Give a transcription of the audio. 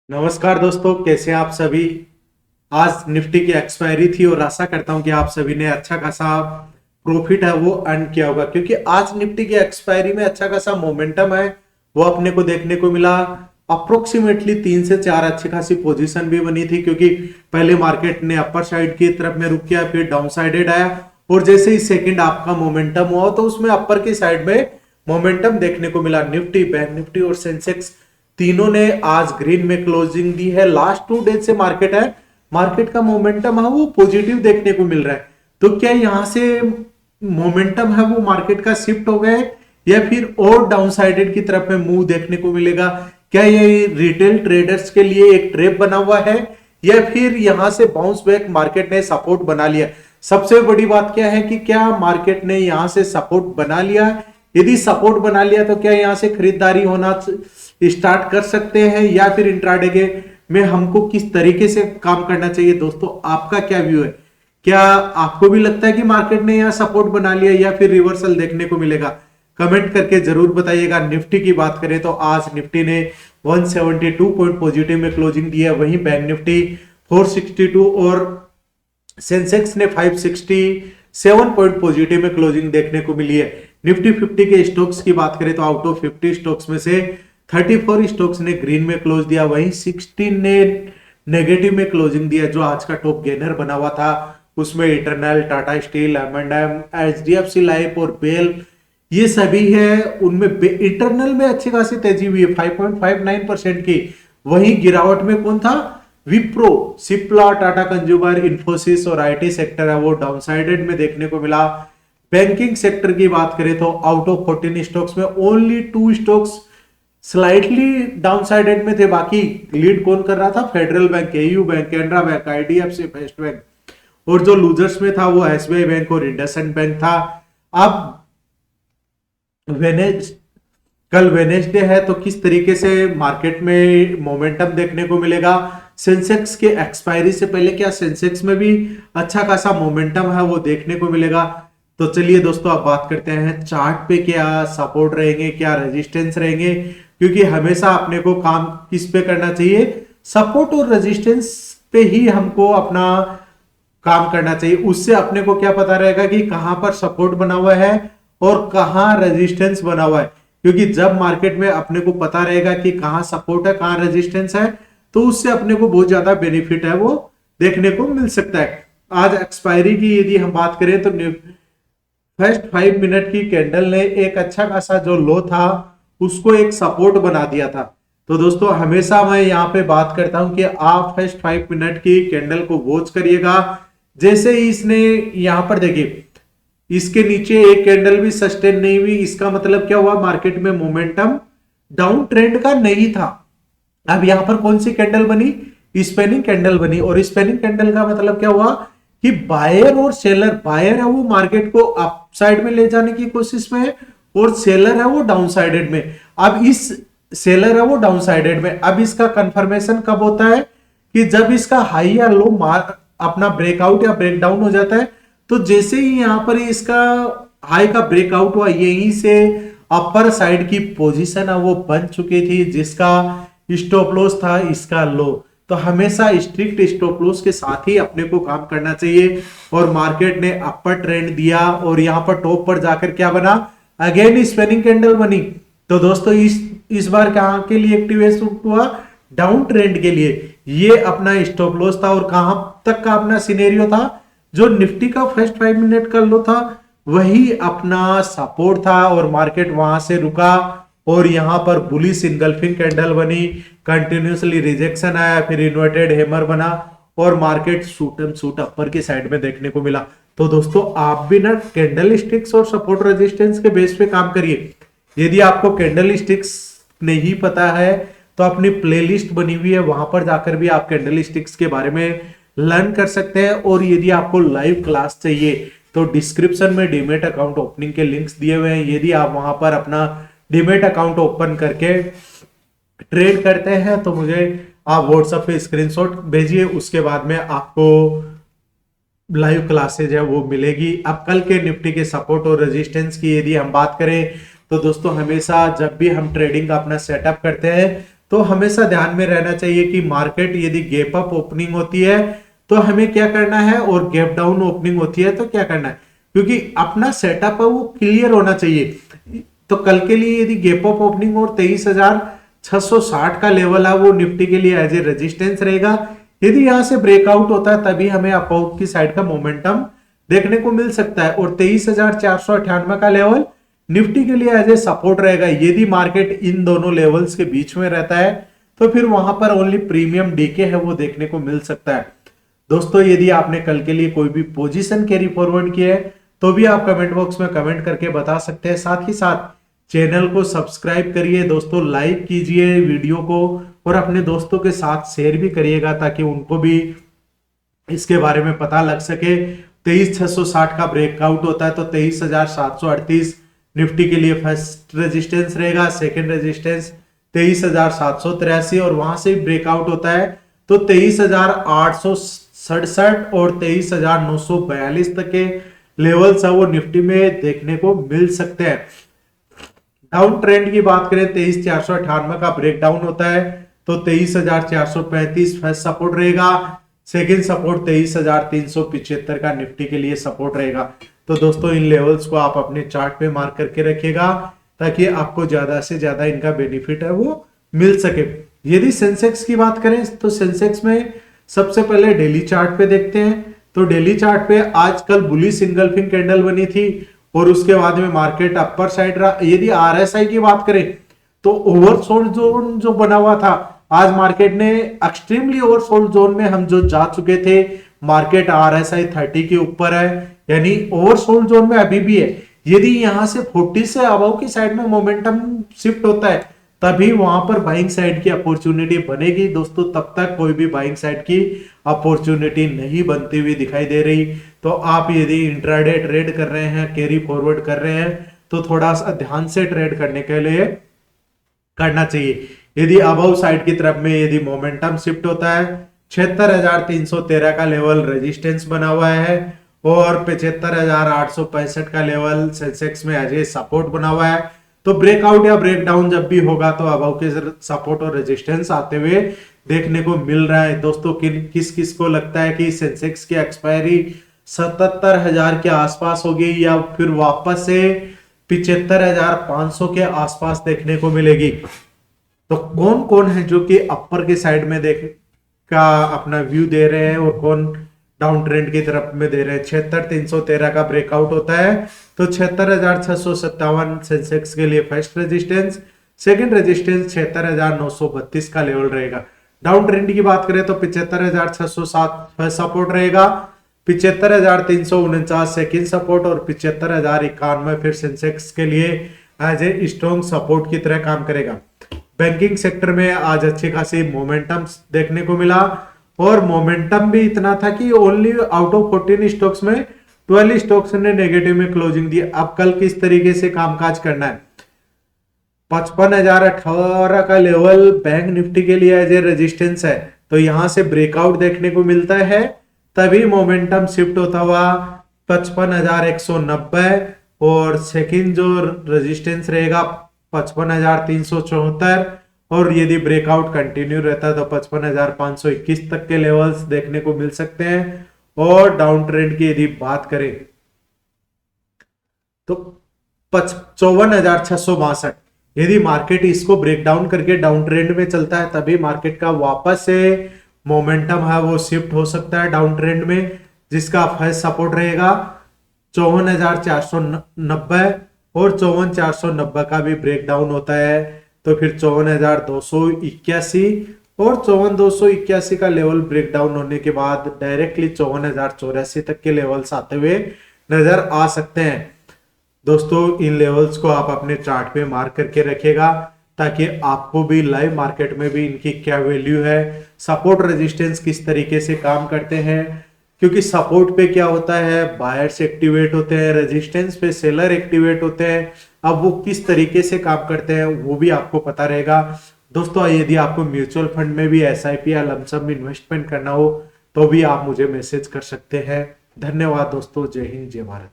नमस्कार दोस्तों, कैसे हैं आप सभी। आज निफ्टी की एक्सपायरी थी और आशा करता हूं कि आप सभी ने अच्छा खासा प्रॉफिट है वो अर्न किया होगा, क्योंकि आज निफ्टी की एक्सपायरी में अच्छा खासा मोमेंटम है वो अपने को देखने को मिला। अप्रोक्सीमेटली 3 से 4 अच्छी खासी पोजीशन भी बनी थी, क्योंकि पहले मार्केट ने अपर साइड की तरफ में रुक किया, फिर डाउन साइडेड आया और जैसे ही सेकंड आपका मोमेंटम हुआ तो उसमें अपर की साइड में मोमेंटम देखने को मिला। निफ्टी, बैंक निफ्टी और सेंसेक्स तीनों ने आज ग्रीन में क्लोजिंग दी है। लास्ट 2 डेज से मार्केट का मोमेंटम है वो पॉजिटिव देखने को मिल रहा है। तो क्या यहां से मोमेंटम है वो मार्केट का शिफ्ट हो गया है या फिर और डाउनसाइडेड की तरफ में मूव देखने को मिलेगा? क्या ये रिटेल ट्रेडर्स के लिए एक ट्रैप बना हुआ है या फिर यहां से बाउंस बैक मार्केट ने सपोर्ट बना लिया? सबसे बड़ी बात क्या है कि क्या मार्केट ने यहां से सपोर्ट बना लिया? यदि सपोर्ट बना लिया तो क्या यहां से खरीदारी होना स्टार्ट कर सकते हैं या फिर इंट्राडे के में हमको किस तरीके से काम करना चाहिए? दोस्तों, आपका क्या व्यू है? क्या आपको भी लगता है कि मार्केट ने यहां सपोर्ट बना लिया या फिर रिवर्सल देखने को मिलेगा? कमेंट करके जरूर बताइएगा। निफ्टी की बात करें तो आज निफ्टी ने 172 पॉइंट पॉजिटिव में क्लोजिंग दी है, वहीं बैंक निफ्टी 462 और सेंसेक्स ने 567 पॉइंट पॉजिटिव में क्लोजिंग देखने को मिली है। निफ्टी 50 के स्टॉक्स की बात करें तो आउट ऑफ 50 स्टॉक्स में से 34 स्टॉक्स ने ग्रीन में क्लोज दिया, वहीं 16 ने नेगेटिव में क्लोजिंग दिया। जो आज का टॉप गेनर बना हुआ था उसमें इटरनल, टाटा स्टील, एम&एम, एचडीएफसी लाइफ और बेल ये सभी है। उनमें इंटरनल में अच्छी खासी तेजी हुई है 5.59% की। वहीं गिरावट में कौन था? विप्रो, सिप्ला, टाटा कंज्यूमर, इंफोसिस और आईटी सेक्टर है वो डाउनसाइडेड में देखने को मिला। बैंकिंग सेक्टर की बात करें तो आउट ऑफ 14 स्टॉक्स में ओनली 2 स्टॉक्स स्लाइटली डाउनसाइडेड में थे। बाकी लीड कौन कर रहा था? Federal bank, AU bank, Canara bank, IDFC first bank. और जो लूजर्स में था वो एसबीआई बैंक और इंडसइंड बैंक था। अब वेनेज कल वेनेसडे है तो किस तरीके से मार्केट में मोमेंटम देखने को मिलेगा? सेंसेक्स के एक्सपायरी से पहले क्या सेंसेक्स में भी अच्छा खासा मोमेंटम है वो देखने को मिलेगा? तो चलिए दोस्तों, अब बात करते हैं चार्ट पे क्या सपोर्ट रहेंगे, क्या रेजिस्टेंस रहेंगे, क्योंकि हमेशा अपने को काम किस पे करना चाहिए? सपोर्ट और रेजिस्टेंस पे ही हमको अपना काम करना चाहिए। उससे अपने को क्या पता रहेगा कि कहां पर सपोर्ट बना हुआ है और कहां रेजिस्टेंस बना हुआ है। क्योंकि जब मार्केट में अपने को पता रहेगा कि कहां सपोर्ट है, कहां रेजिस्टेंस है, तो उससे अपने को बहुत ज्यादा बेनिफिट है वो देखने को मिल सकता है। आज एक्सपायरी की यदि हम बात करें तो फर्स्ट 5 मिनट की कैंडल ने एक अच्छा खासा जो लो था उसको एक सपोर्ट बना दिया था। तो दोस्तों, हमेशा मैं यहाँ पे बात करता हूं कि आप फर्स्ट 5 मिनट की कैंडल को वॉच करिएगा। जैसे ही इसने यहाँ पर देखिए, इसके नीचे एक कैंडल भी सस्टेन नहीं हुई, इसका मतलब क्या हुआ? मार्केट में मोमेंटम डाउन ट्रेंड का नहीं था। अब यहां पर कौन सी कैंडल बनी? स्पेनिंग कैंडल बनी। और स्पेनिंग कैंडल का मतलब क्या हुआ कि बायर और सेलर, बायर है वो मार्केट को अप साइड में ले जाने की कोशिश में है और सेलर है वो डाउन साइडेड में। अब इस सेलर है वो डाउन साइडेड में। अब इसका कंफर्मेशन कब होता है? कि जब इसका हाई या लो अपना ब्रेकआउट या ब्रेकडाउन हो जाता है। तो जैसे ही यहां पर इसका हाई का ब्रेकआउट हुआ, यहीं से अपर साइड की पोजीशन है वो बन चुकी थी, जिसका स्टॉप लॉस था इसका लो। तो हमेशा स्ट्रिक्ट स्टॉप लॉस के साथ ही अपने को काम करना चाहिए। और मार्केट ने अपर ट्रेंड दिया और यहां पर टॉप पर जाकर क्या बना? अगेन स्पेनिंग कैंडल बनी। तो दोस्तों, इस बार कहां के लिए एक्टिवेशन हुआ? डाउन ट्रेंड के लिए। ये अपना स्टॉप लॉस था और कहां तक का अपना सिनेरियो था? जो निफ्टी का फर्स्ट 5 मिनट का लो था वही अपना सपोर्ट था और मार्केट वहां से रुका और यहां पर बुलिश इनगल्फिंग कैंडल बनी, कंटिन्यूसली रिजेक्शन आया, फिर इन्वर्टेड हैमर बना और मार्केट शूट अपर की साइड में देखने को मिला। तो दोस्तों, आप भी ना कैंडल स्टिक्स और सपोर्ट रेजिस्टेंस के बेस पे काम करिए। यदि आपको कैंडल स्टिक्स नहीं पता है तो अपनी प्लेलिस्ट बनी हुई है, वहां पर जाकर भी आप कैंडल स्टिक्स के बारे में लर्न कर सकते हैं। और यदि आपको लाइव क्लास चाहिए तो डिस्क्रिप्शन में डीमेट अकाउंट ओपनिंग के लिंक्स दिए हुए हैं। यदि आप वहां पर अपना डीमेट अकाउंट ओपन करके ट्रेड करते हैं तो मुझे आप व्हाट्सएप पे स्क्रीनशॉट भेजिए, उसके बाद में आपको लाइव क्लासेज है वो मिलेगी। अब कल के निफ्टी के सपोर्ट और रेजिस्टेंस की यदि हम बात करें तो दोस्तों, हमेशा जब भी हम ट्रेडिंग का अपना सेटअप करते हैं तो हमेशा ध्यान में रहना चाहिए कि मार्केट यदि गैप अप ओपनिंग होती है तो हमें क्या करना है, और गैप डाउन ओपनिंग होती है तो क्या करना है, क्योंकि अपना सेटअप है वो क्लियर होना चाहिए। तो कल के लिए यदि गैप अप ओपनिंग और 23,660 का लेवल है वो निफ्टी के लिए एज ए रेजिस्टेंस रहेगा। यदि यहां से ब्रेकआउट होता है तभी हमें अपाउट की साइड का मोमेंटम देखने को मिल सकता है, और 23,498 का लेवल निफ्टी के लिए एज ए सपोर्ट रहेगा। यदि मार्केट इन दोनों लेवल्स के बीच में रहता है तो फिर वहां पर ओनली प्रीमियम डीके है वो देखने को मिल सकता है। दोस्तों यदि आपने कल के लिए कोई भी पोजीशन कैरी फॉरवर्ड की है तो भी आप कमेंट बॉक्स में कमेंट करके बता सकते हैं। साथ ही साथ चैनल को सब्सक्राइब करिए दोस्तों, लाइक कीजिए वीडियो को और अपने दोस्तों के साथ शेयर भी करिएगा ताकि उनको भी इसके बारे में पता लग सके। 23,660 का ब्रेकआउट होता है तो 23,738 निफ्टी के लिए फर्स्ट रेजिस्टेंस रहेगा, सेकंड रेजिस्टेंस 23,783 और वहां से ब्रेकआउट होता है तो 23,867 और 23,942 तक के लेवल्स है वो निफ्टी में देखने को मिल सकते हैं। डाउन ट्रेंड की बात करें 23,498 का ब्रेकडाउन होता है तो 23,435 फर्स्ट सपोर्ट रहेगा, सेकंड सपोर्ट 23,375 का निफ्टी के लिए सपोर्ट रहेगा। तो दोस्तों इन लेवल्स को आप अपने चार्ट पे मार्क करके रखिएगा ताकि आपको ज्यादा से ज्यादा इनका बेनिफिट है वो मिल सके। यदि सेंसेक्स की बात करें तो सेंसेक्स में सबसे पहले डेली चार्ट पे देखते हैं। तो डेली चार्ट पे आजकल बुलिश इंगल्फिंग कैंडल बनी थी और उसके बाद में मार्केट अपर साइड रहा। यदि आरएसआई की बात करें तो ओवरसोल्ड जोन जो बना हुआ था, आज मार्केट ने एक्सट्रीमली ओवरसोल्ड जोन में हम जो जा चुके थे, मार्केट आरएसआई 30 के ऊपर है यानी ओवरसोल्ड जोन में अभी भी है। यदि यहां से 40 से अबव की साइड में मोमेंटम शिफ्ट होता है तभी वहां पर बाइंग साइड की अपॉर्चुनिटी बनेगी दोस्तों, तब तक कोई भी बाइंग साइड की अपॉर्चुनिटी नहीं बनती हुई दिखाई दे रही। तो आप यदि इंट्राडे ट्रेड कर रहे हैं, कैरी फॉरवर्ड कर रहे हैं तो थोड़ा सा ध्यान से ट्रेड करने के लिए करना चाहिए। यदि अबव साइड की तरफ में यदि मोमेंटम शिफ्ट होता है 76,313 का लेवल रेजिस्टेंस बना हुआ है और 75,865 का लेवल सेंसेक्स में एज ए सपोर्ट बना हुआ है, तो ब्रेकआउट या ब्रेकडाउन जब भी होगा तो अबव के सपोर्ट और रेजिस्टेंस आते हुए देखने को मिल रहा है। दोस्तों किस किस को लगता है कि सेंसेक्स की एक्सपायरी 77,000 के आसपास होगी या फिर वापस से 75,500 के आसपास देखने को मिलेगी? तो कौन कौन है जो कि अपर के साइड में देख का अपना व्यू दे रहे हैं और कौन डाउन ट्रेंड की तरफ में दे रहे हैं? 76,313 का ब्रेकआउट होता है तो 76,657 सेंसेक्स के लिए फर्स्ट रेजिस्टेंस, सेकंड रेजिस्टेंस 76,932 का लेवल रहेगा। डाउन ट्रेंड की बात करें तो 75,607 फर्स्ट सपोर्ट रहेगा, 75,349 सेकंड सपोर्ट और 75,091 फिर सेंसेक्स के लिए एज ए स्ट्रॉन्ग सपोर्ट की तरह काम करेगा। बैंकिंग सेक्टर में आज अच्छी खासी मोमेंटम देखने को मिला और मोमेंटम भी इतना था कि ओनली आउट ऑफ 14 स्टॉक्स में 12 स्टॉक्स ने नेगेटिव में क्लोजिंग दी। अब कल किस तरीके से कामकाज करना है? 55,018 का लेवल बैंक निफ्टी के लिए एज ए रेजिस्टेंस है, तो यहां से ब्रेकआउट देखने को मिलता है तभी मोमेंटम शिफ्ट होता हुआ 55,190 और सेकंड जो रेजिस्टेंस रहेगा 55,374 और यदि ब्रेकआउट कंटिन्यू रहता है तो 55,521 तक के लेवल्स देखने को मिल सकते हैं। और डाउन ट्रेंड की यदि बात करें तो 54,662, यदि मार्केट इसको ब्रेक डाउन करके डाउन ट्रेंड में चलता है तभी मार्केट का वापस से मोमेंटम है वो शिफ्ट हो सकता है डाउन ट्रेंड में, जिसका फर्स्ट सपोर्ट रहेगा 54,490 और 54,490 का भी ब्रेक डाउन होता है तो फिर 54,281 और 54,281 का लेवल ब्रेक डाउन होने के बाद डायरेक्टली 54,084 तक के लेवल्स आते हुए नजर आ सकते हैं। दोस्तों इन लेवल्स को आप अपने चार्ट पे मार्क करके रखिएगा ताकि आपको भी लाइव मार्केट में भी इनकी क्या वैल्यू है, सपोर्ट रेजिस्टेंस किस तरीके से काम करते हैं, क्योंकि सपोर्ट पे क्या होता है बायर्स एक्टिवेट होते हैं, रेजिस्टेंस पे सेलर एक्टिवेट होते हैं। अब वो किस तरीके से काम करते हैं वो भी आपको पता रहेगा। दोस्तों यदि आपको म्यूचुअल फंड में भी एसआईपी या लमसम इन्वेस्टमेंट करना हो तो भी आप मुझे मैसेज कर सकते हैं। धन्यवाद दोस्तों, जय हिंद जय भारत।